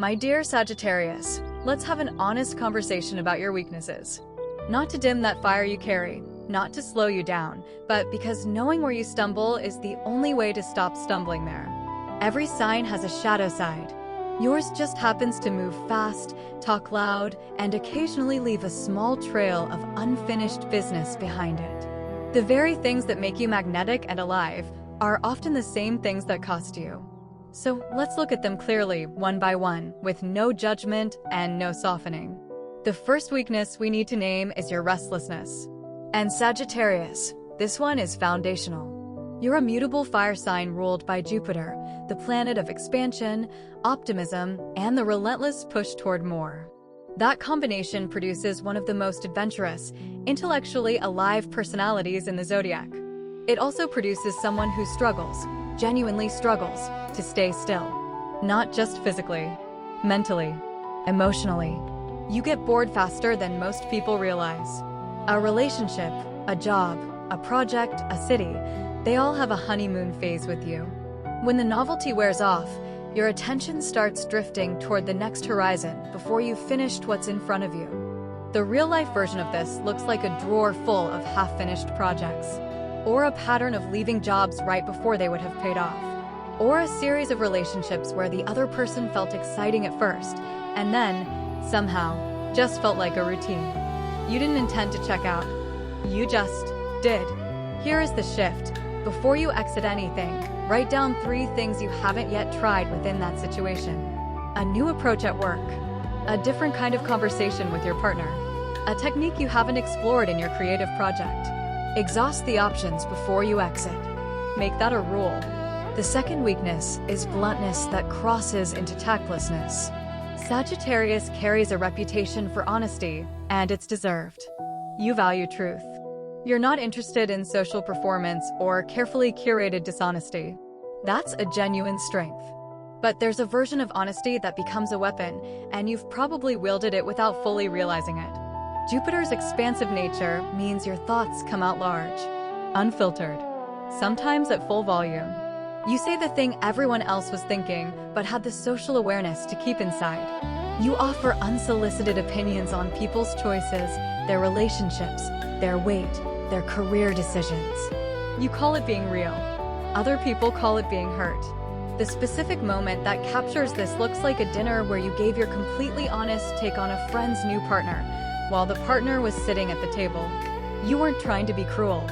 My dear Sagittarius, let's have an honest conversation about your weaknesses. Not to dim that fire you carry, not to slow you down, but because knowing where you stumble is the only way to stop stumbling there. Every sign has a shadow side. Yours just happens to move fast, talk loud, and occasionally leave a small trail of unfinished business behind it. The very things that make you magnetic and alive are often the same things that cost you. So let's look at them clearly, one by one, with no judgment and no softening. The first weakness we need to name is your restlessness. And Sagittarius, this one is foundational. You're a mutable fire sign ruled by Jupiter, the planet of expansion, optimism, and the relentless push toward more. That combination produces one of the most adventurous, intellectually alive personalities in the zodiac. It also produces someone who struggles, genuinely struggles, to stay still. Not just physically, mentally, emotionally. You get bored faster than most people realize. A relationship, a job, a project, a city, they all have a honeymoon phase with you. When the novelty wears off, your attention starts drifting toward the next horizon before you've finished what's in front of you. The real-life version of this looks like a drawer full of half-finished projects, or a pattern of leaving jobs right before they would have paid off, or a series of relationships where the other person felt exciting at first, and then, somehow, just felt like a routine. You didn't intend to check out. You just did. Here is the shift. Before you exit anything, write down 3 things you haven't yet tried within that situation. A new approach at work, a different kind of conversation with your partner, a technique you haven't explored in your creative project. Exhaust the options before you exit. Make that a rule. The second weakness is bluntness that crosses into tactlessness. Sagittarius carries a reputation for honesty, and it's deserved. You value truth. You're not interested in social performance or carefully curated dishonesty. That's a genuine strength. But there's a version of honesty that becomes a weapon, and you've probably wielded it without fully realizing it. Jupiter's expansive nature means your thoughts come out large, unfiltered, sometimes at full volume. You say the thing everyone else was thinking, but had the social awareness to keep inside. You offer unsolicited opinions on people's choices, their relationships, their weight, their career decisions. You call it being real. Other people call it being hurt. The specific moment that captures this looks like a dinner where you gave your completely honest take on a friend's new partner, while the partner was sitting at the table. You weren't trying to be cruel.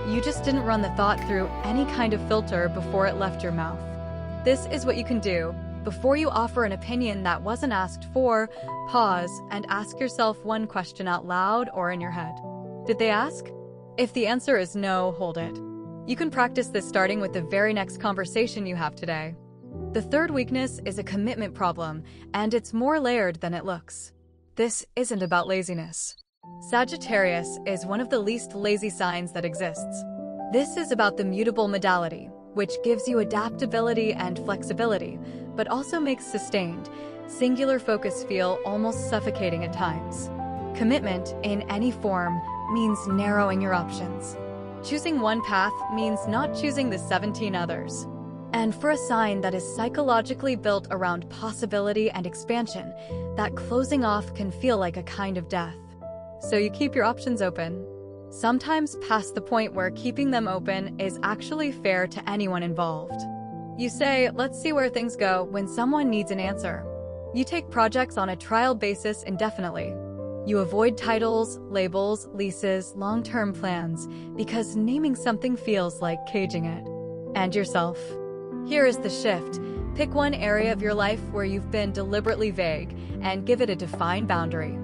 You just didn't run the thought through any kind of filter before it left your mouth. This is what you can do. Before you offer an opinion that wasn't asked for, pause and ask yourself one question out loud or in your head. Did they ask? If the answer is no, hold it. You can practice this starting with the very next conversation you have today. The third weakness is a commitment problem, and it's more layered than it looks. This isn't about laziness. Sagittarius is one of the least lazy signs that exists. This is about the mutable modality, which gives you adaptability and flexibility, but also makes sustained, singular focus feel almost suffocating at times. Commitment, in any form, means narrowing your options. Choosing one path means not choosing the 17 others. And for a sign that is psychologically built around possibility and expansion, that closing off can feel like a kind of death. So you keep your options open. Sometimes past the point where keeping them open is actually fair to anyone involved. You say, let's see where things go when someone needs an answer. You take projects on a trial basis indefinitely. You avoid titles, labels, leases, long-term plans, because naming something feels like caging it. And yourself. Here is the shift. Pick one area of your life where you've been deliberately vague and give it a defined boundary.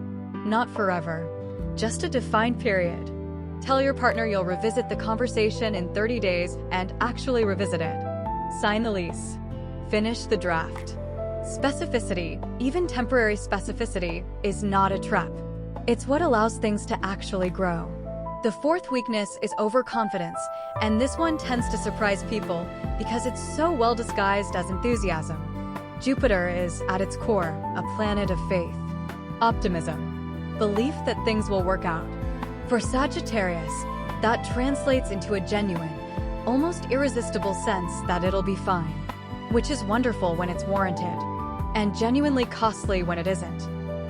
Not forever, just a defined period. Tell your partner you'll revisit the conversation in 30 days and actually revisit it. Sign the lease. Finish the draft. Specificity, even temporary specificity, is not a trap. It's what allows things to actually grow. The fourth weakness is overconfidence, and this one tends to surprise people because it's so well disguised as enthusiasm. Jupiter is, at its core, a planet of faith, optimism, belief that things will work out. For Sagittarius, that translates into a genuine, almost irresistible sense that it'll be fine, which is wonderful when it's warranted. and genuinely costly when it isn't.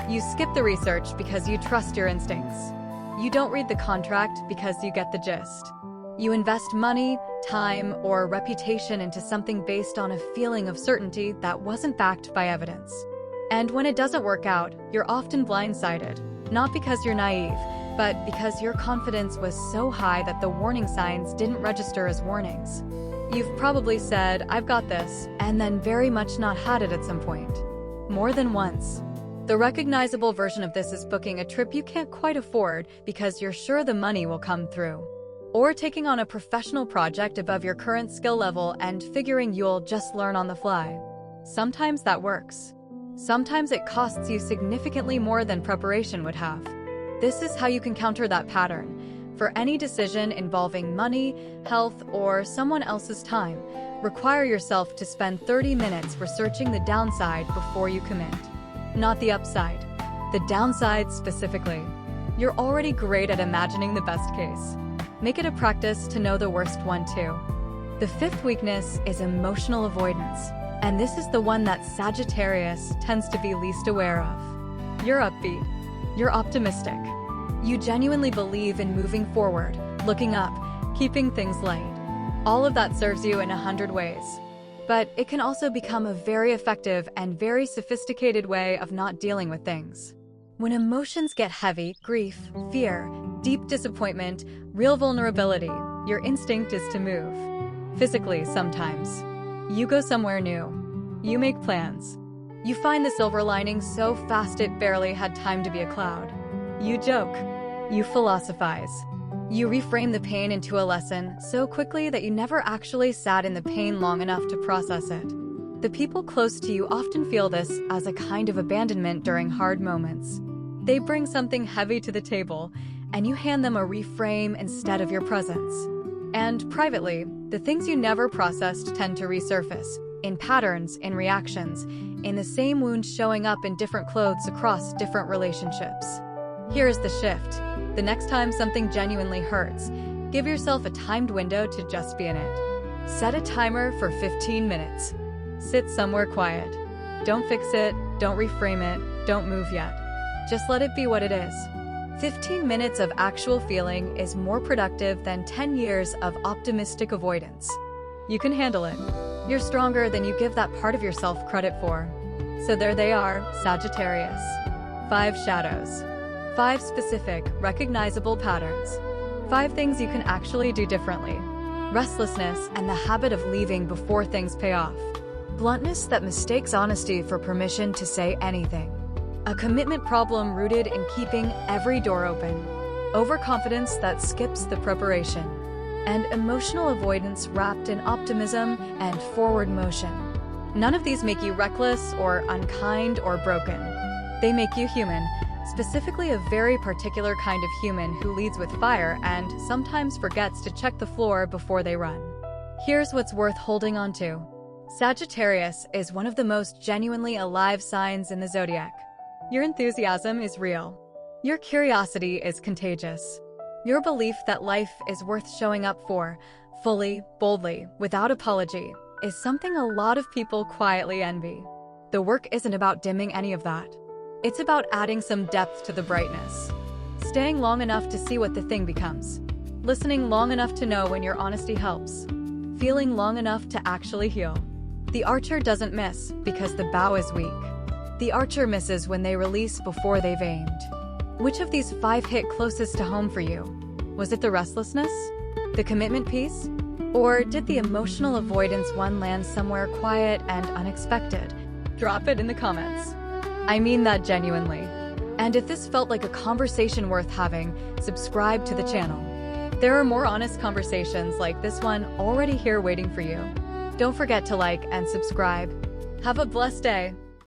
You skip the research because you trust your instincts. You don't read the contract because you get the gist. You invest money, time, or reputation into something based on a feeling of certainty that wasn't backed by evidence. And when it doesn't work out, you're often blindsided, not because you're naive, but because your confidence was so high that the warning signs didn't register as warnings. You've probably said, "I've got this," and then very much not had it at some point. More than once. The recognizable version of this is booking a trip you can't quite afford because you're sure the money will come through. Or taking on a professional project above your current skill level and figuring you'll just learn on the fly. Sometimes that works. Sometimes it costs you significantly more than preparation would have. This is how you can counter that pattern. For any decision involving money, health, or someone else's time, require yourself to spend 30 minutes researching the downside before you commit. Not the upside. The downside specifically. You're already great at imagining the best case. Make it a practice to know the worst one too. The fifth weakness is emotional avoidance, and this is the one that Sagittarius tends to be least aware of. You're upbeat. You're optimistic. You genuinely believe in moving forward, looking up, keeping things light. All of that serves you in 100 ways. But it can also become a very effective and very sophisticated way of not dealing with things. When emotions get heavy, grief, fear, deep disappointment, real vulnerability, your instinct is to move. Physically, sometimes. You go somewhere new. You make plans. You find the silver lining so fast it barely had time to be a cloud. You joke. You philosophize. You reframe the pain into a lesson so quickly that you never actually sat in the pain long enough to process it. The people close to you often feel this as a kind of abandonment during hard moments. They bring something heavy to the table, and you hand them a reframe instead of your presence. And privately, the things you never processed tend to resurface, in patterns, in reactions, in the same wound showing up in different clothes across different relationships. Here's the shift. The next time something genuinely hurts, give yourself a timed window to just be in it. Set a timer for 15 minutes. Sit somewhere quiet. Don't fix it, don't reframe it, don't move yet. Just let it be what it is. 15 minutes of actual feeling is more productive than 10 years of optimistic avoidance. You can handle it. You're stronger than you give that part of yourself credit for. So there they are, Sagittarius. 5 shadows. 5 specific, recognizable patterns. 5 things you can actually do differently. Restlessness and the habit of leaving before things pay off. Bluntness that mistakes honesty for permission to say anything. A commitment problem rooted in keeping every door open. Overconfidence that skips the preparation. And emotional avoidance wrapped in optimism and forward motion. None of these make you reckless or unkind or broken. They make you human, specifically a very particular kind of human who leads with fire and sometimes forgets to check the floor before they run. Here's what's worth holding on to. Sagittarius is one of the most genuinely alive signs in the zodiac. Your enthusiasm is real. Your curiosity is contagious. Your belief that life is worth showing up for, fully, boldly, without apology, is something a lot of people quietly envy. The work isn't about dimming any of that. It's about adding some depth to the brightness. Staying long enough to see what the thing becomes. Listening long enough to know when your honesty helps. Feeling long enough to actually heal. The archer doesn't miss because the bow is weak. The archer misses when they release before they've aimed. Which of these 5 hit closest to home for you? Was it the restlessness? The commitment piece? Or did the emotional avoidance one land somewhere quiet and unexpected? Drop it in the comments. I mean that genuinely. And if this felt like a conversation worth having, subscribe to the channel. There are more honest conversations like this one already here waiting for you. Don't forget to like and subscribe. Have a blessed day.